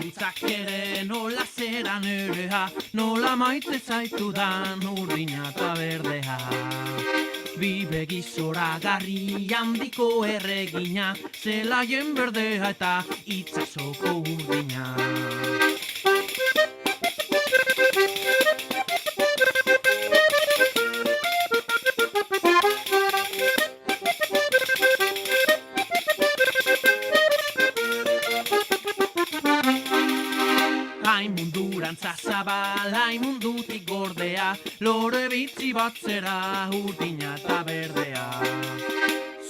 Hitzak ere nola zera nerea, nola maite zaitudan urdina eta berdea. Bi begizora garri handiko erregina, zelaien berdea eta itzazoko urdina. Hain mundurantza zabal, hain mundutik gordea, lore bitzi bat zera urdina eta berdea.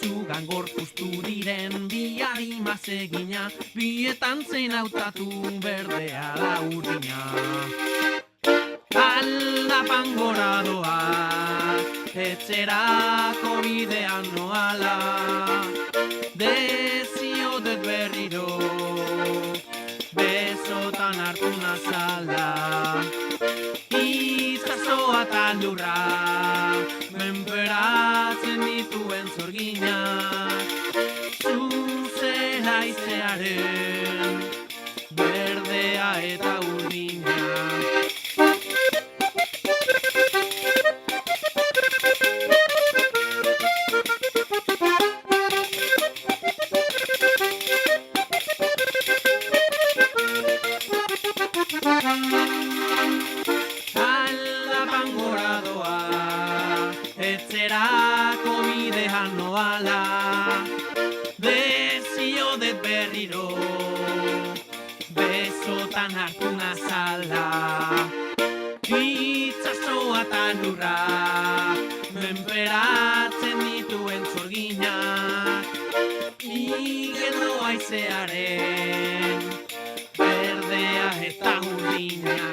Zugan gorpuztu diren bi harimaz egina, bietan zein hautatu berdea da urdina. Aldapan gora doa, etzerako bidean noala, dezio dut berriro, besotan hartu nazala. Itzazoa eta lurra, menperatzen dituen zorgina, zuzela izearen, berdea eta urdina. Aldapan gora doa, etzerako bidean noala, dezio dut berriro, besotan hartu nazala. Itzazoa eta lurra, menperatzen dituen zorginak, igendo haizearen, berdea eta urdina.